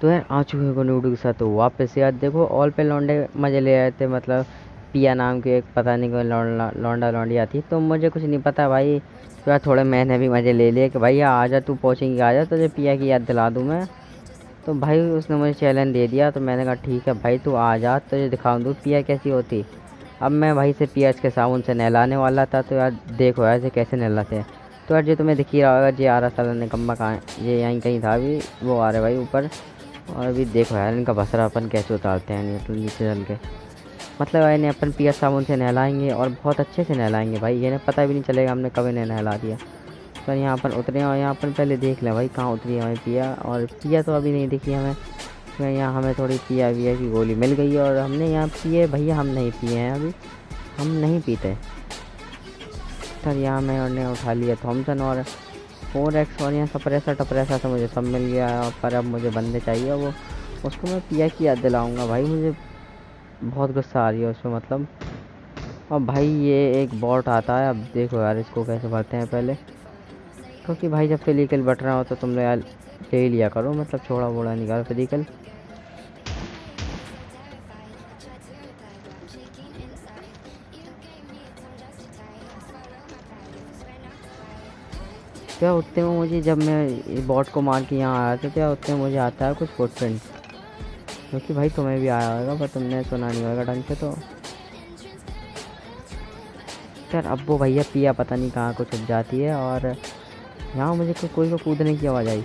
तो यार आ चुके हैं न्यूडू के साथ तो वापस यार देखो ऑल पे लौंडे मजे ले आए थे। मतलब पिया नाम की एक पता नहीं कोई लौंडा लौंडी आती तो मुझे कुछ नहीं पता भाई। तो यार थोड़े मैंने भी मजे ले लिए कि भाई आ जा तू पहुँचेंगी आ जा तुझे पिया की याद दिला दूँ मैं। तो भाई उसने मुझे चैलेंज दे दिया तो मैंने कहा ठीक है भाई तू आ जा तुझे दिखाऊँ दूँ पिया कैसी होती। अब मैं भाई से पिया के साबुन से नहलाने वाला था तो यार देखो यार ये कैसे नहलाते हैं। तो यार ये तुम्हें दिख ही रहा होगा ये आ रहा साला निकम्मा कहाँ है ये यहीं कहीं था अभी वो आ रहे भाई ऊपर। और अभी देखो यार इनका बसरा अपन कैसे उतारते हैं नहीं तो नीचे चल के। मतलब यार इन्हें अपन पिया साबुन से नहलाएंगे और बहुत अच्छे से नहलाएंगे भाई इन्हें पता भी नहीं चलेगा हमने कब इन्हें नहला दिया। तो यहाँ पर उतरे और यहाँ पर पहले देख लें भाई कहाँ उतरी है हमें पिया और पिया तो अभी नहीं दिखी हमें। तो यहाँ हमें थोड़ी पिया विया की गोली मिल गई है और हमने यहाँ पिए भैया हम नहीं पिए हैं अभी हम नहीं पीते। सर यहाँ मैंने उठा लिया थॉमसन और 4x और यहाँ सप्रेसर टप्रेसर तो मुझे सब मिल गया पर अब मुझे बंदे चाहिए वो उसको मैं पिया की याद दिलाऊँगा भाई मुझे बहुत गुस्सा आ रही है उसमें मतलब। और भाई ये एक बॉट आता है अब देखो यार इसको कैसे भरते हैं पहले क्योंकि भाई जब फिजिकल बट रहा हो तो तुम लोग यार ले लिया करो मतलब छोड़ा वोड़ा निकालो फिजिकल। क्या उतने में मुझे जब मैं बॉट को मार के यहाँ आया था क्या उतने में मुझे आता है कुछ फुटप्रिंट क्योंकि भाई तुम्हें भी आया होगा पर तुमने सुना नहीं होगा ढंग से। तो यार अब वो भैया पिया पता नहीं कहाँ को छुप जाती है और यहाँ मुझे कोई को कूदने की आवाज़ आई।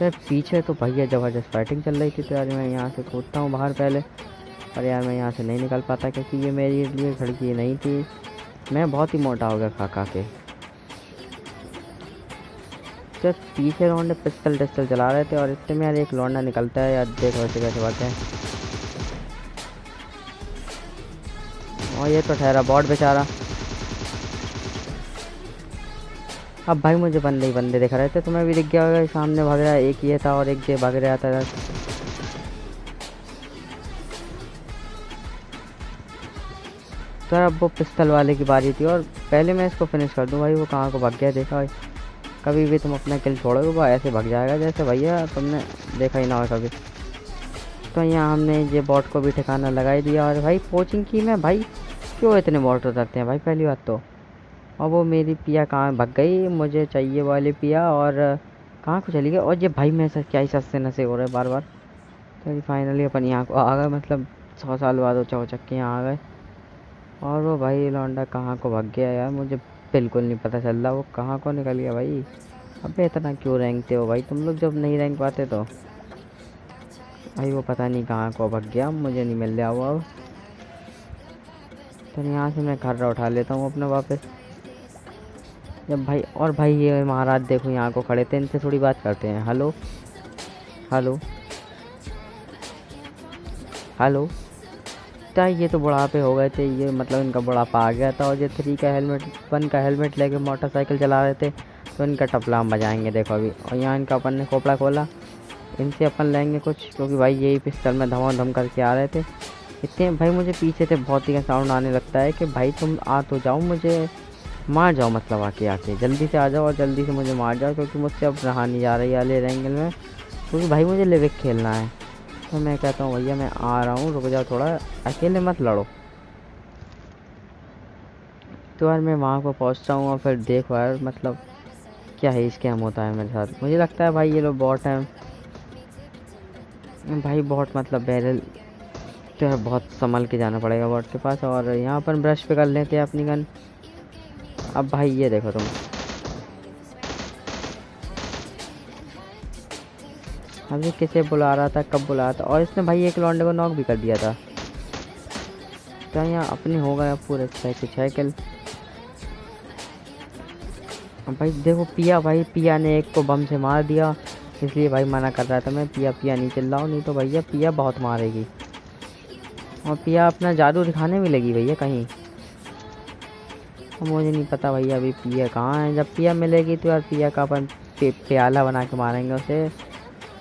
यार पीछे तो भैया ज़बरदस्त फाइटिंग चल रही थी तो यार मैं यहाँ से कूदता हूँ बाहर पहले। पर यार मैं यहाँ से नहीं निकल पाता क्योंकि ये मेरे लिए खिड़की नहीं थी। मैं बहुत ही मोटा हो गया खा खा के। तो पीछे लौंडे पिस्टल टिस्टल चला रहे थे और इतने में यार एक लौंडा निकलता है यार देखो ऐसे कैसे बात है। और ये तो ठहरा बॉट बेचारा। अब भाई मुझे बंदे ही बंदे दिख रहे थे तुम्हें भी दिख गया होगा सामने भाग रहा है एक ये था और एक ये भाग रहा था। तो अब वो पिस्टल वाले की बारी थी और पहले मैं इसको फिनिश कर दूं भाई वो कहाँ को भाग गया देखा भाई। कभी भी तुम अपना किल छोड़ोगे वो ऐसे भाग जाएगा जैसे भैया तुमने देखा ही ना हो कभी। तो यहाँ हमने ये बॉट को भी ठिकाना लगा ही दिया और भाई कोचिंग की मैं भाई क्यों इतने बॉट उतरते हैं भाई पहली बात तो। और वो मेरी पिया कहाँ भाग गई मुझे चाहिए वाली पिया और कहाँ को चली गई और ये भाई मेरे साथ क्या ही सस्ते नशे हो रहे बार बार। तो फाइनली अपन यहाँ को आ गए मतलब 100 साल बाद वो चौचक के यहाँ आ गए। और वो भाई लौंडा कहाँ को भाग गया यार मुझे बिल्कुल नहीं पता चल रहा वो कहाँ को निकल गया भाई। अबे इतना क्यों रैंकते हो भाई तुम लोग जब नहीं रैंक पाते तो। भाई वो पता नहीं कहाँ को भाग गया मुझे नहीं मिल रहा वो अब। तो यहाँ से मैं खर्रा उठा लेता हूँ अपना वापस। जब भाई और भाई ये महाराज देखो यहाँ को खड़े थे इनसे थोड़ी बात करते हैं। Hello hello hello. क्या ये तो बुढ़ापे हो गए थे ये मतलब इनका बुढ़ापा आ गया था और ये 3 का हेलमेट 1 का हेलमेट लेके मोटरसाइकिल चला रहे थे तो इनका टपला हम बजाएंगे देखो अभी। और यहाँ इनका अपन ने खोपड़ा खोला इनसे अपन लेंगे कुछ क्योंकि भाई यही पिस्टल में धमाधम करके आ रहे थे। इतने भाई मुझे पीछे से बहुत ही साउंड आने लगता है कि भाई तुम आ तो जाओ मुझे मार जाओ मतलब आके आके जल्दी से आ जाओ और जल्दी से मुझे मार जाओ क्योंकि मुझसे अब रहा नहीं जा रही वाले एंगल में क्योंकि भाई मुझे लिविक खेलना है। तो मैं कहता हूँ भैया मैं आ रहा हूँ रुक जाओ थोड़ा अकेले मत लड़ो। तो यार मैं वहाँ पर पहुँचता हूँ और फिर देखो यार मतलब क्या है स्कैम होता है मेरे साथ मुझे लगता है भाई ये लोग बॉट हैं भाई बॉट मतलब बैरल। तो यार बहुत संभल के जाना पड़ेगा बॉट के पास और यहाँ पर ब्रश पे कर लेते हैं अपनी गन। अब भाई ये देखो तुम अभी किसे बुला रहा था कब बुला रहा था और इसने भाई एक लौंडे को नॉक भी कर दिया था। तो यहाँ अपने हो गया पूरे 6 किल। अब भाई देखो पिया भाई पिया ने एक को बम से मार दिया इसलिए भाई मना कर रहा था मैं पिया पिया नहीं चिल्लाओ नहीं तो भैया पिया बहुत मारेगी। और पिया अपना जादू दिखाने भी लगी भैया कहीं। और मुझे नहीं पता भैया अभी पिया कहाँ है जब पिया मिलेगी तो यार पिया का अपन प्याला बना के मारेंगे उसे।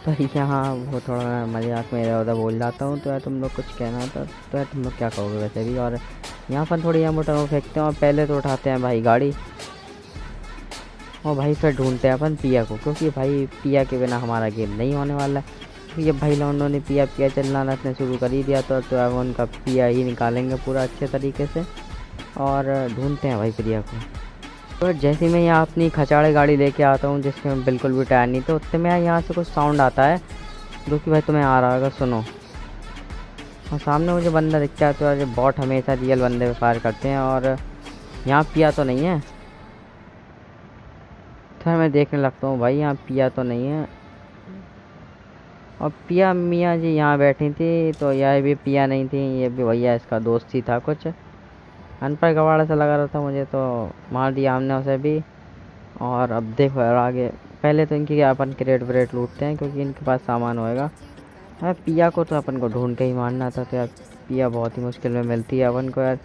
तो यहाँ वो थोड़ा मजाक में इधर उधर बोल जाता हूँ तो यार तुम लोग कुछ कहना था तो यार तुम लोग क्या कहोगे वैसे भी। और यहाँ पर थोड़ी यहाँ मोटर फेंकते हैं और पहले तो उठाते हैं भाई गाड़ी। और भाई फिर ढूंढते हैं अपन पिया को, क्योंकि भाई पिया के बिना हमारा गेम नहीं होने वाला है। ये भाई लौंडों ने पिया पिया चलना रखने शुरू कर ही दिया, तो अब उनका पिया ही निकालेंगे पूरा अच्छे तरीके से और ढूंढते हैं भाई प्रिया को। तो जैसे मैं यहाँ अपनी खचाड़े गाड़ी लेके आता हूँ जिसमें बिल्कुल भी टायर नहीं थे, उतने में यहाँ से कुछ साउंड आता है जो कि भाई तुम्हें आ रहा होगा, सुनो। और सामने मुझे बंदा दिखता है, तो यार बॉट हमेशा रियल बंदे पे फायर करते हैं। और यहाँ पिया तो नहीं है, फिर मैं देखने लगता हूँ भाई यहाँ पिया तो नहीं है। और पिया मियाँ जी यहाँ बैठी थी, तो यह भी पिया नहीं थी, ये भी भैया इसका दोस्त ही था कुछ अनपढ़ गवाड़ा सा लगा रहा था मुझे, तो मार दिया हमने उसे भी। और अब देखो यार आगे, पहले तो इनकी अपन क्रेट व्रेट लूटते हैं क्योंकि इनके पास सामान होएगा। हाँ पिया को तो अपन को ढूंढ के ही मारना था, तो यार पिया बहुत ही मुश्किल में मिलती है अपन को यार।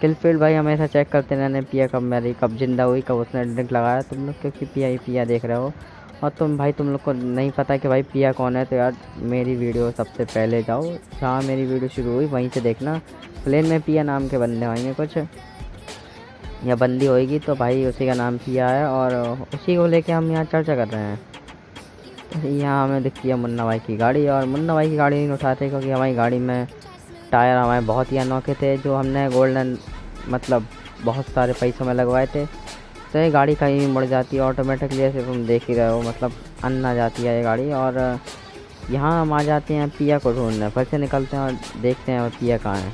किल फील्ड भाई हमेशा चेक करते रहने पिया कब मरी, कब जिंदा हुई, कब उसने ड्रिंक लगाया तुम लोग, क्योंकि पिया ही पिया देख रहे हो। और तुम लोग को नहीं पता कि भाई पिया कौन है, तो यार मेरी वीडियो सबसे पहले जाओ जहाँ मेरी वीडियो शुरू हुई वहीं से देखना। प्लेन में पिया नाम के बंदे आएंगे कुछ या बंदी होएगी, तो भाई उसी का नाम पिया है और उसी को लेके हम यहाँ चर्चा कर रहे हैं। यहाँ हमें दिखती है मुन्ना भाई की गाड़ी, और मुन्ना भाई की गाड़ी नहीं उठाते क्योंकि हमारी गाड़ी में टायर हमारे बहुत ही अनोखे थे जो हमने गोल्डन मतलब बहुत सारे पैसों में लगवाए थे। तो ये गाड़ी कहीं भी मुड़ जाती है ऑटोमेटिकली, ऐसे तुम देख ही रहे हो, मतलब अन्ना जाती है ये गाड़ी। और यहाँ हम आ जाते हैं पिया को ढूंढने, फिर से निकलते हैं और देखते हैं पिया कहाँ है।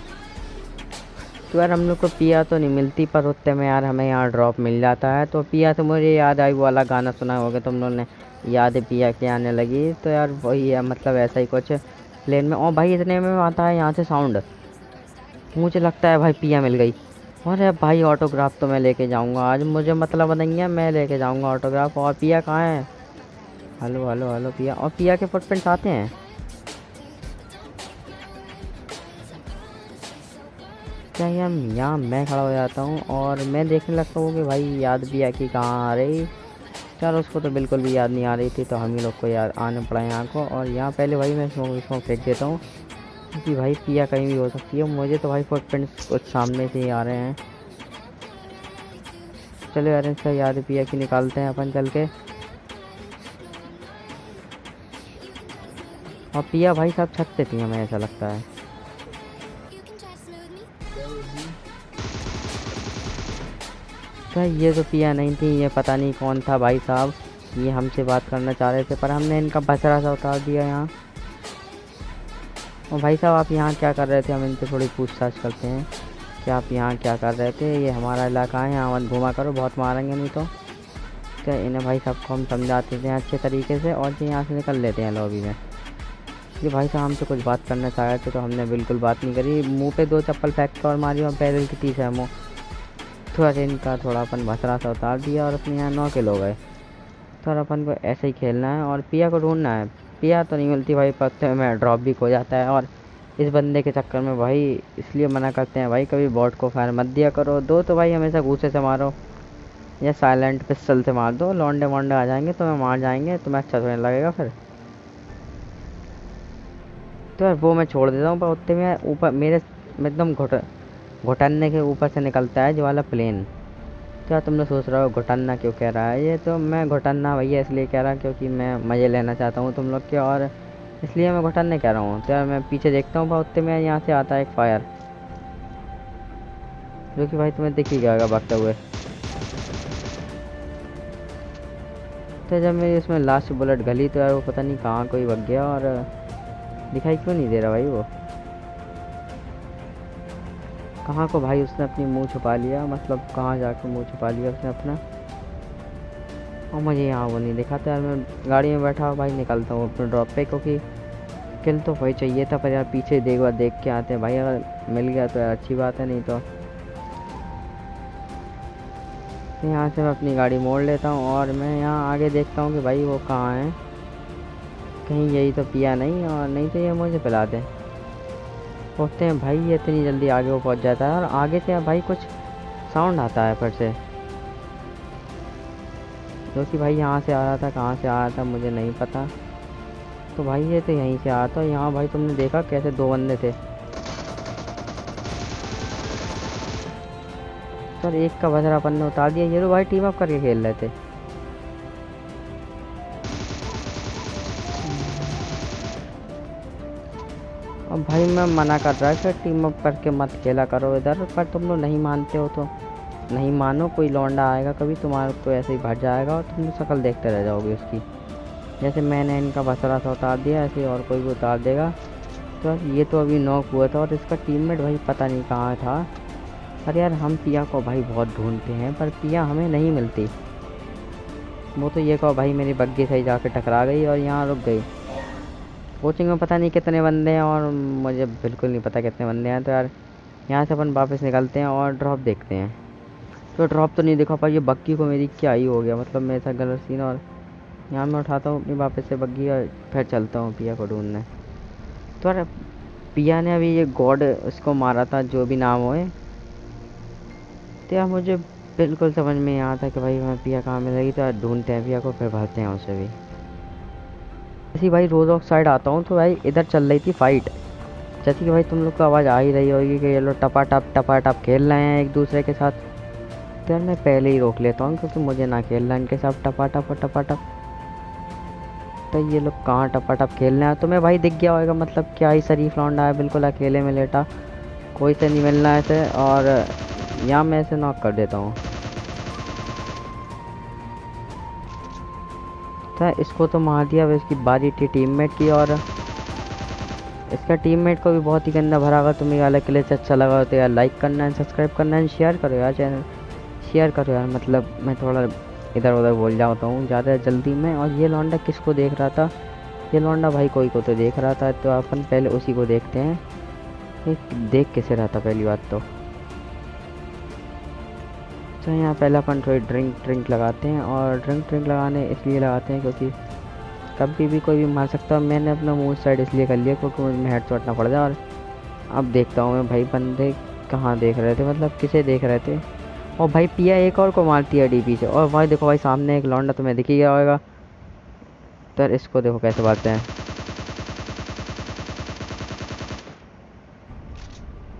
तो यार हम लोग को पिया तो नहीं मिलती, पर उतने में यार हमें यहाँ ड्रॉप मिल जाता है। तो पिया तो मुझे याद आई, वो वाला गाना सुना होगा तुम लोगों ने, याद पिया के आने लगी, तो यार वही है, मतलब ऐसा ही कुछ प्लेन में। और भाई इतने में आता है यहाँ से साउंड, मुझे लगता है भाई पिया मिल गई। और यार भाई ऑटोग्राफ तो मैं लेके जाऊँगा आज, मुझे मतलब नहीं है, मैं लेके जाऊँगा ऑटोग्राफ। और पिया कहाँ है? हेलो हेलो हेलो पिया। और पिया के फुटप्रिंट्स आते हैं क्या? यहाँ मैं खड़ा हो जाता हूँ और मैं देखने लगता हूँ कि भाई याद पिया की कहाँ आ रही। यार उसको तो बिल्कुल भी याद नहीं आ रही थी, तो हम ही लोग को यार आने पड़ा यहाँ को। और यहाँ पहले भाई मैं स्मोक फेंक देता हूँ क्योंकि भाई पिया कहीं भी हो सकती है। मुझे तो भाई फुटप्रिंट्स कुछ सामने से ही आ रहे हैं। चलो यार इसका याद पिया की निकालते हैं अपन चल के। और पिया भाई साहब छत पे थी, हमें ऐसा लगता है। क्या ये तो पिया नहीं थी, ये पता नहीं कौन था भाई साहब, ये हमसे बात करना चाह रहे थे पर हमने इनका बसरा सा उतार दिया यहाँ। और भाई साहब आप यहाँ क्या कर रहे थे? हम इनसे थोड़ी पूछताछ करते हैं कि आप यहाँ क्या कर रहे थे, ये हमारा इलाका है, यहाँ मत घूमा करो, बहुत मारेंगे नहीं तो। क्या इन्हें भाई साहब को हम समझाते थे अच्छे तरीके से और ये यहाँ से निकल लेते हैं लॉबी में। ये भाई साहब हमसे कुछ बात करना चाह रहे थे तो हमने बिल्कुल बात नहीं करी, मुँह पे 2 चप्पल फेंक कर और मारी और पैदल की 30 है मुँह। थोड़ा सा इनका थोड़ा अपन भसरा सा उतार दिया और अपने यहाँ 9 किलो गए। तो अपन को ऐसे ही खेलना है और पिया को ढूंढना है। पिया तो नहीं मिलती भाई, पत्ते में ड्रॉप भी हो जाता है। और इस बंदे के चक्कर में भाई इसलिए मना करते हैं भाई कभी बॉट को फायर मत दिया करो। दो तो भाई हमेशा घूसे से मारो या साइलेंट पिस्टल से मार दो, लौंडे वोंडे आ जाएंगे तुम्हें मार जाएंगे, तुम्हें अच्छा थोड़ा लगेगा फिर। तो यार वो मैं छोड़ देता हूँ, पर उतने में ऊपर मेरे एकदम घुटने के ऊपर से निकलता है जो वाला प्लेन। क्या तुम लोग सोच रहे हो घुटन्ना क्यों कह रहा है? ये तो मैं घुटन्ना भैया इसलिए कह रहा क्योंकि मैं मज़े लेना चाहता हूँ तुम लोग के, और इसलिए मैं घुटन्ने कह रहा हूँ। तो यार मैं पीछे देखता हूँ बहुत में यहाँ से आता है एक फायर, जो कि भाई तुम्हें दिख ही गया भागते हुए। तो जब मेरी उसमें लास्ट बुलेट गली तो यार वो पता नहीं कहाँ कोई भग गया और दिखाई क्यों नहीं दे रहा भाई वो कहाँ को। भाई उसने अपनी मुंह छुपा लिया, मतलब कहाँ जाकर मुंह छुपा लिया उसने अपना। और मुझे यहाँ वो नहीं दिखा था यार। मैं गाड़ी में बैठा भाई निकलता हूँ अपने ड्रॉप पे, क्योंकि किल तो वही चाहिए था, पर यार पीछे देख के आते हैं भाई, अगर मिल गया तो यार अच्छी बात है, नहीं तो यहाँ से मैं अपनी गाड़ी मोड़ लेता हूँ और मैं यहाँ आगे देखता हूँ कि भाई वो कहाँ है। कहीं यही तो पिया नहीं, और नहीं तो ये मुझे पिला दे। पहुँचते हैं भाई, ये इतनी जल्दी आगे वो पहुँच जाता है और आगे से भाई कुछ साउंड आता है फिर से, जो कि भाई यहाँ से आ रहा था। कहाँ से आ रहा था मुझे नहीं पता। तो भाई ये तो यहीं से आ रहा था। यहाँ भाई तुमने देखा कैसे 2 बंदे थे, सर एक का बजरा अपन ने उतार दिया। ये तो भाई टीम अप करके खेल रहे थे। और भाई मैं मना कर रहा है कि टीम अप करके मत खेला करो इधर, पर तुम लोग नहीं मानते हो तो नहीं मानो। कोई लौंडा आएगा कभी तुम्हारे को ऐसे ही भर जाएगा और तुम शक्ल देखते रह जाओगे उसकी। जैसे मैंने इनका बसरा सा उतार दिया, ऐसे और कोई भी उतार देगा। तो ये तो अभी नॉक हुआ था और इसका टीममेट भाई पता नहीं कहाँ था। पर यार हम पिया को भाई बहुत ढूंढते हैं पर पिया हमें नहीं मिलती। वो तो ये कहो भाई मेरी बग्गी सही जाके टकरा गई और यहाँ रुक गई। कोचिंग में पता नहीं कितने बंदे हैं और मुझे बिल्कुल नहीं पता कितने बंदे हैं। तो यार यहाँ से अपन वापस निकलते हैं और ड्रॉप देखते हैं। तो ड्रॉप तो नहीं देखा पर ये बग्गी को मेरी क्या ही हो गया, मतलब मेरे साथ गलत सीन। और यहाँ मैं उठाता हूँ अपनी वापस से बग्गी और फिर चलता हूँ पिया को ढूंढने। तो यार पिया ने अभी ये गॉड उसको मारा था, जो भी नाम होए। तो यार मुझे बिल्कुल समझ में नहीं आता कि भाई मैं पिया कहाँ मिलेगी। तो यार ढूंढते हैं पिया को, फिर भरते हैं उसे भी। ऐसी भाई रोज ऑफ साइड आता हूँ तो भाई इधर चल रही थी फाइट। जैसे कि भाई तुम लोग को आवाज़ आ ही रही होगी कि ये लोग टपा टप खेल रहे हैं एक दूसरे के साथ। तो यार मैं पहले ही रोक लेता हूँ क्योंकि मुझे ना खेलना इनके साथ टपा टप। तो ये लोग कहाँ टपा टप खेल रहे हैं। तो मैं भाई दिख गया होगा, मतलब क्या ही शरीफ लौंडा है, बिल्कुल अकेले में लेटा, कोई से नहीं मिलना ऐसे। और यहाँ मैं इसे नॉक कर देता हूँ। तो इसको तो मार दिया। अब इसकी बारी थी टीममेट की और इसका टीममेट को भी बहुत ही गंदा भरा। अगर तुम्हें वाला के लिए अच्छा लगा तो यार लाइक करना है, सब्सक्राइब करना है, शेयर करो यार चैनल, शेयर करो यार। मतलब मैं थोड़ा इधर उधर बोल जाता हूँ ज़्यादा जल्दी में। और ये लौंडा किसको देख रहा था? ये लौंडा भाई कोई को तो देख रहा था। तो अपन पहले उसी को देखते हैं, देख कैसे रहा था पहली बात तो। तो यहाँ पहले अपन थोड़ी ड्रिंक लगाते हैं। और ड्रिंक लगाने इसलिए लगाते हैं क्योंकि कभी भी कोई भी मार सकता है। मैंने अपना मुंह साइड इसलिए कर लिया क्योंकि मुझे हेड शॉट ना पड़ जाए। और अब देखता हूँ मैं भाई बंदे कहाँ देख रहे थे, मतलब किसे देख रहे थे। और भाई पिया एक और को मारती है डीपी से। और भाई देखो भाई सामने एक लौंडा तुम्हें दिख ही गया होगा। तो यार इसको देखो कैसे मारते हैं।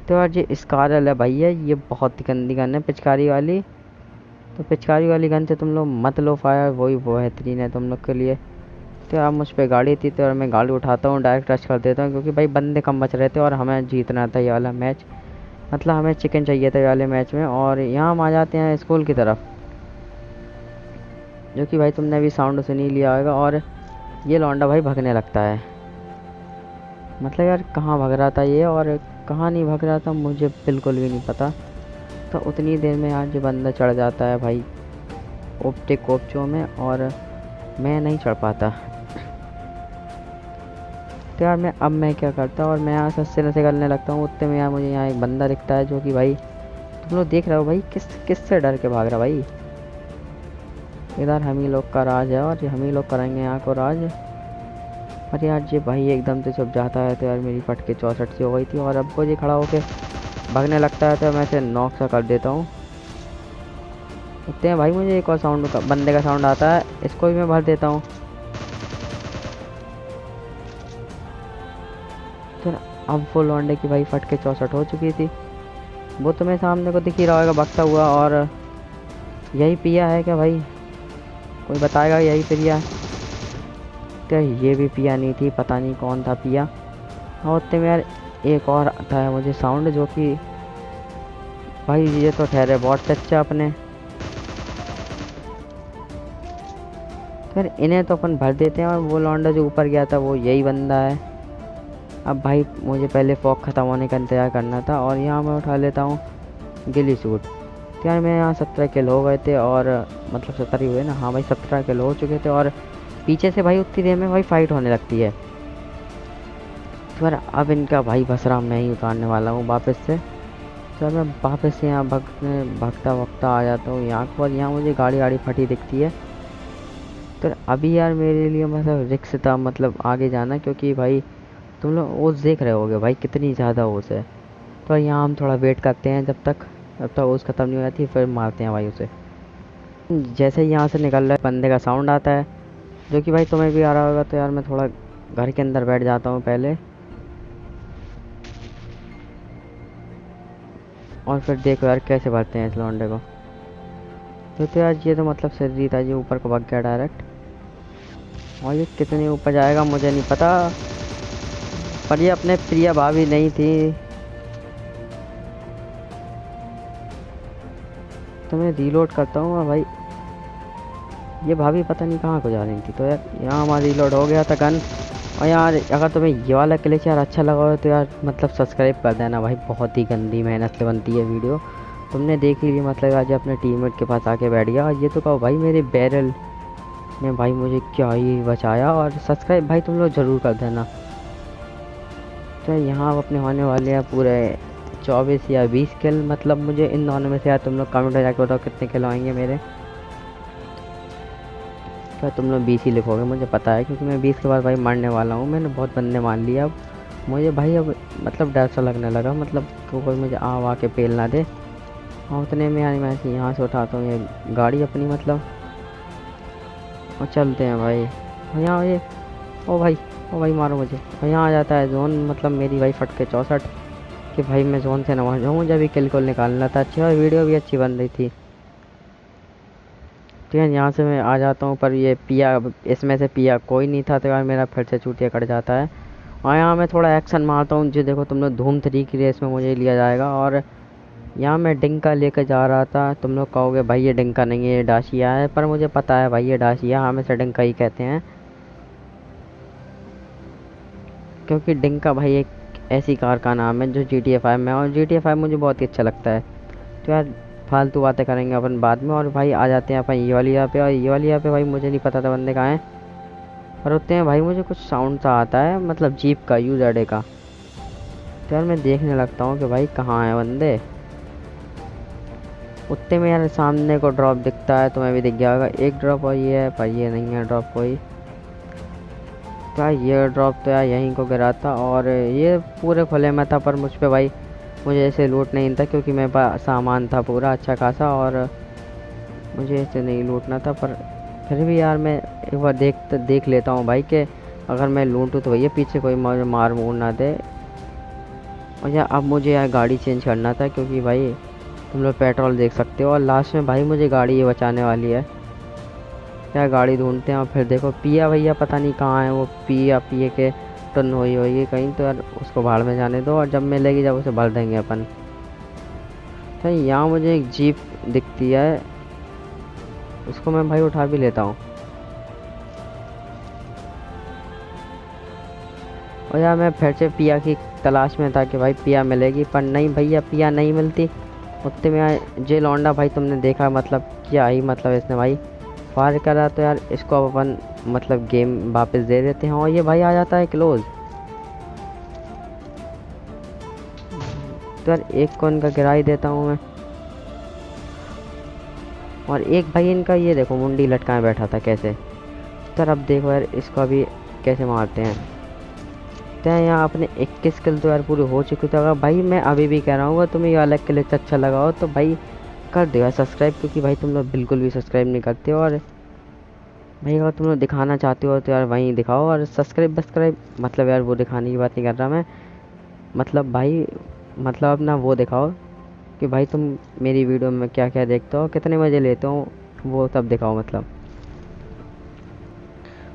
तो यार ये स्कारल है भाई, है ये बहुत ही गंदी गन है, पिचकारी वाली। तो पिचकारी वाली गन से तुम लोग मत लो फायर, वही बेहतरीन है तुम लोग के लिए। तो यार मुझ पर गाड़ी थी तो यार मैं गाड़ी उठाता हूँ, डायरेक्ट रश कर देता हूँ क्योंकि भाई बंदे कम बच रहे थे और हमें जीतना था ये वाला मैच। मतलब हमें चिकन चाहिए था ये वाले मैच में। और यहाँ हम आ जाते हैं स्कूल की तरफ, जो कि भाई तुमने अभी साउंड सुन ही लिया होगा। और ये लौंडा भाई भगने लगता है। मतलब यार कहाँ भग रहा था ये और कहाँ नहीं भग रहा था मुझे बिल्कुल भी नहीं पता। तो उतनी देर में आज ये बंदा चढ़ जाता है भाई ऑप्टिक कोपचों में और मैं नहीं चढ़ पाता। तो यार मैं क्या करता और मैं यहाँ सस्ते नशे करने लगता हूँ। उतने में यार मुझे यहाँ एक बंदा दिखता है, जो कि भाई तुम लोग देख रहे हो भाई किससे डर के भाग रहा भाई। इधर हम ही लोग का राज है और हम ही लोग करेंगे यहाँ को राज। और यार ये भाई एकदम से छुप जाता है। तो यार मेरी फटके 64 सी हो गई थी। और अब वो ये खड़ा होके भागने लगता है तो मैं इसे नॉक सा कर देता हूँ। उतने भाई मुझे एक और साउंड का बंदे का साउंड आता है, इसको भी मैं भर देता हूँ। तो अब वो लौंडे की भाई फटके 64 हो चुकी थी। वो तुम्हें सामने को दिख ही रहा होगा भागता हुआ। और यही पिया है क्या भाई? कोई बताएगा यही पिया है? तो ये भी पिया नहीं थी, पता नहीं कौन था पिया। और उतने में यार एक और आता है मुझे साउंड, जो कि भाई ये तो ठहरे बहुत चच्चा अपने। फिर इन्हें तो अपन भर देते हैं। और वो लौंडा जो ऊपर गया था वो यही बंदा है। अब भाई मुझे पहले फॉग ख़त्म होने का इंतज़ार करना था। और यहाँ मैं उठा लेता हूँ गिली सूट। तो यार मैं यहाँ 17 किलो हो गए थे। और मतलब 17 ही हुए ना, हाँ भाई 17 किलो हो चुके थे। और पीछे से भाई उतनी देर में भाई फाइट होने लगती है। तो यार अब इनका भाई बसरा मैं ही उतारने वाला हूँ वापस से। तो मैं वापस से यहाँ भागता आ जाता हूँ यहाँ पर। यहाँ मुझे गाड़ी फटी दिखती है। तो अभी यार मेरे लिए मतलब रिक्स था, मतलब आगे जाना, क्योंकि भाई तुम लोग ओस देख रहे होगे भाई कितनी ज़्यादा ओस है। तो यहाँ हम थोड़ा वेट करते हैं जब तक ओस ख़त्म नहीं हो जाती, फिर मारते हैं भाई उसे। जैसे ही यहाँ से निकल रहा है बंदे का साउंड आता है, जो कि भाई तुम्हें भी आ रहा होगा। तो यार मैं थोड़ा घर के अंदर बैठ जाता हूँ पहले, और फिर देखो यार कैसे भरते हैं इस लौंडे को। तो यार ये तो मतलब सीधी था, ये ऊपर को भाग गया डायरेक्ट। और ये कितने ऊपर जाएगा मुझे नहीं पता। पर ये अपने प्रिया भाभी नहीं थी। तो मैं रीलोड करता हूँ भाई। ये भाभी पता नहीं कहाँ को जा रही थी। तो यार यहाँ हमारा रीलोड हो गया था गन। और यार अगर तुम्हें ये वाला क्लिच यार अच्छा लगा हो तो यार मतलब सब्सक्राइब कर देना भाई। बहुत ही गंदी मेहनत से बनती है वीडियो। तुमने देख ही ली, मतलब आज अपने टीममेट के पास आके बैठ गया। और ये तो कहो भाई मेरे बैरल ने भाई मुझे क्या ही बचाया। और सब्सक्राइब भाई तुम लोग ज़रूर कर देना। तो यहाँ अपने होने वाले हैं पूरे 24 या 20 किल। मतलब मुझे इन दोनों में से यार तुम लोग कमेंट में जाके बताओ कितने किल आएंगे मेरे। क्या तुम लोग 20 ही लिखोगे, मुझे पता है, क्योंकि मैं 20 के बाद भाई मरने वाला हूँ। मैंने बहुत बंदे मान लिया। अब मुझे भाई अब मतलब डर सा लगने लगा, मतलब कोई मुझे आके पेल ना दे। हाँ उतने में यार मैं यहाँ से उठाता हूँ ये गाड़ी अपनी मतलब, और चलते हैं भाई। और यहाँ ये ओ भाई मारो मुझे। और यहाँ आ जाता है जोन, मतलब मेरी भाई फट के 64 कि भाई मैं जोन से नवा जाऊँ। मुझे अभी किल को निकालना था। अच्छा और वीडियो भी अच्छी बन रही थी। ठीक है यहाँ से मैं आ जाता हूँ। पर ये पिया, इसमें से पिया कोई नहीं था। तो यार मेरा फिर से चूतिया कट जाता है। और यहाँ मैं थोड़ा एक्शन मारता हूँ। जो देखो तुम लोग धूम 3 की रेस में मुझे लिया जाएगा। और यहाँ मैं डिंका लेकर जा रहा था। तुम लोग कहोगे भाई ये डिंका नहीं है, ये डाशिया है। पर मुझे पता है भाई ये डाशिया, हम इसे डिंका ही कहते हैं। क्योंकि डिंका भाई एक ऐसी कार का नाम है जो GTA 5 में है। और GTA 5 मुझे बहुत ही अच्छा लगता है। तो यार फालतू बातें करेंगे अपन बाद में। और भाई आ जाते हैं अपन ये वाली जगह पे। और ये वाली जगह पे भाई मुझे नहीं पता था बंदे कहाँ हैं। पर होते हैं भाई मुझे कुछ साउंड सा आता है, मतलब जीप का, UZD का। तो यार मैं देखने लगता हूँ कि भाई कहाँ हैं बंदे। उतने में यार सामने को ड्रॉप दिखता है, तुम्हें भी दिख गया होगा एक ड्रॉप। और ये है, पर ये नहीं है ड्रॉप कोई। तो यार ये ड्रॉप तो यार यहीं को गिरा था। और ये पूरे खुले में था। पर मुझ पे भाई मुझे ऐसे लूट नहीं था, क्योंकि मेरे पास सामान था पूरा अच्छा खासा। और मुझे ऐसे नहीं लूटना था। पर फिर भी यार मैं एक बार देख लेता हूँ भाई कि अगर मैं लूटूँ तो भैया पीछे कोई मुझे मार मूर ना दे। और यार अब मुझे यार गाड़ी चेंज करना था, क्योंकि भाई तुम लोग पेट्रोल देख सकते हो। और लास्ट में भाई मुझे गाड़ी ये बचाने वाली है। यार गाड़ी ढूंढते हैं। और फिर देखो पिया भैया पता नहीं कहाँ है। वो पिए के टन हुई होगी कहीं। तो यार उसको भाड़ में जाने दो, और जब मिलेगी जब उसे भर देंगे अपन। तो यहाँ मुझे एक जीप दिखती है, उसको मैं भाई उठा भी लेता हूँ। और यार मैं फिर से पिया की तलाश में था कि भाई पिया मिलेगी। पर नहीं भैया पिया नहीं मिलती। उतने में जे लौंडा भाई तुमने देखा, मतलब क्या ही मतलब इसने भाई फायर करा। तो यार इसको अब अपन मतलब गेम वापस दे देते हैं। और ये भाई आ जाता है क्लोज। तो यार एक को इनका गिरा ही देता हूँ मैं। और एक भाई इनका ये देखो मुंडी लटकाए बैठा था कैसे। तो यार अब देखो यार इसको अभी कैसे मारते हैं। तो यहाँ अपने 21 किल तो यार पूरे हो चुके थे। अगर भाई मैं अभी भी कह रहा हूँ तुम्हें ये अलग क्लिच अच्छा लगा हो तो भाई कर दो यार सब्सक्राइब, क्योंकि भाई तुम लोग बिल्कुल भी सब्सक्राइब नहीं करते हो। और भाई अगर तुम लोग दिखाना चाहते हो तो यार वहीं दिखाओ। और सब्सक्राइब मतलब यार वो दिखाने की बात नहीं कर रहा मैं, मतलब भाई मतलब अपना वो दिखाओ कि भाई तुम मेरी वीडियो में क्या क्या देखते हो, कितने मज़े लेते हो, वो सब दिखाओ मतलब।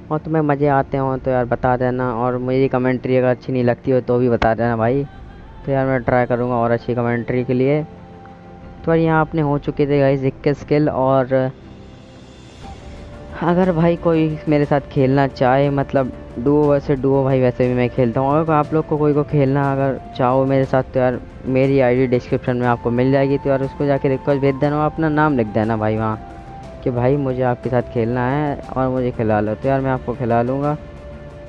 और तुम्हें मज़े आते हो तो यार बता देना। और मेरी कमेंट्री अगर अच्छी नहीं लगती हो तो भी बता देना भाई। तो यार मैं ट्राई करूँगा और अच्छी कमेंट्री के लिए। तो यार यहाँ अपने हो चुके थे गाइस 21 किल। और अगर भाई कोई मेरे साथ खेलना चाहे, मतलब डुओ वैसे डुओ भाई वैसे भी मैं खेलता हूँ। अगर आप लोग को कोई को खेलना अगर चाहो मेरे साथ तो यार मेरी आईडी डिस्क्रिप्शन में आपको मिल जाएगी। तो यार उसको जाके रिक्वेस्ट भेज देना और अपना नाम लिख देना भाई वहाँ कि भाई मुझे आपके साथ खेलना है और मुझे खिला लो। तो यार मैं आपको खिला लूँगा।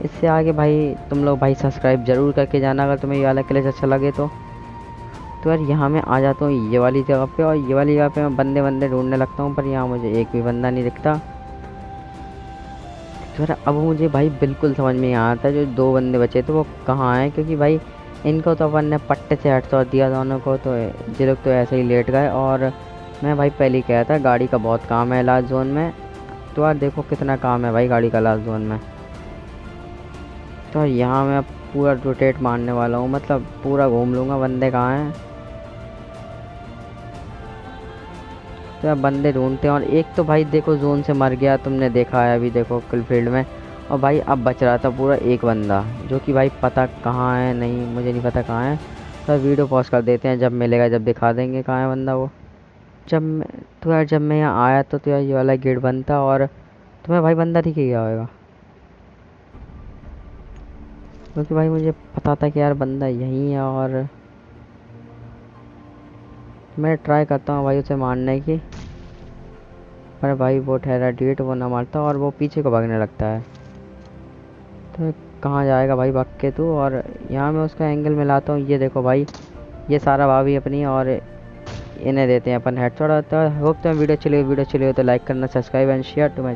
इससे आगे भाई तुम लोग भाई सब्सक्राइब ज़रूर करके जाना अगर तुम्हें ये वाला क्लिच अच्छा लगे तो। यार यहाँ मैं आ जाता हूँ ये वाली जगह पे। और ये वाली जगह पे मैं बंदे ढूंढने लगता हूँ, पर यहाँ मुझे एक भी बंदा नहीं दिखता। तो यार अब मुझे भाई बिल्कुल समझ में नहीं आता जो 2 बंदे बचे थे वो कहाँ हैं, क्योंकि भाई इनको तो अपन ने पट्टे से हेडशॉट दिया दोनों को। तो ये लोग तो ऐसे ही लेट गए। और मैं भाई पहले ही कहा था गाड़ी का बहुत काम है लास्ट जोन में। तो यार देखो कितना काम है भाई गाड़ी का लास्ट जोन में। तो यहाँ मैं पूरा रोटेट मारने वाला हूँ, मतलब पूरा घूम लूँगा बंदे कहाँ हैं। तो यार बंदे ढूंढते हैं। और एक तो भाई देखो जोन से मर गया, तुमने देखा है अभी देखो किल फील्ड में। और भाई अब बच रहा था पूरा एक बंदा, जो कि भाई पता कहाँ है, नहीं मुझे नहीं पता कहाँ है। तो वीडियो पॉज कर देते हैं, जब मिलेगा जब दिखा देंगे कहाँ है बंदा वो। जब मैं तो यार जब मैं यहाँ आया तो यार ये वाला गेट बंद था, और तुम्हें भाई बंदा दिख ही गया होगा, क्योंकि भाई मुझे पता था कि यार बंदा यहीं है। और मैं ट्राई करता हूँ भाई उसे मारने की, पर भाई वो ठहरा डेट, वो ना मारता और वो पीछे को भागने लगता है। तो कहाँ जाएगा भाई भाग के तू। और यहाँ मैं उसका एंगल मिलाता हूँ, ये देखो भाई, ये सारा भाभी अपनी, और इन्हें देते हैं अपन हेडशॉट। होता है होप तो वीडियो चली हो तो लाइक करना, subscribe and share to my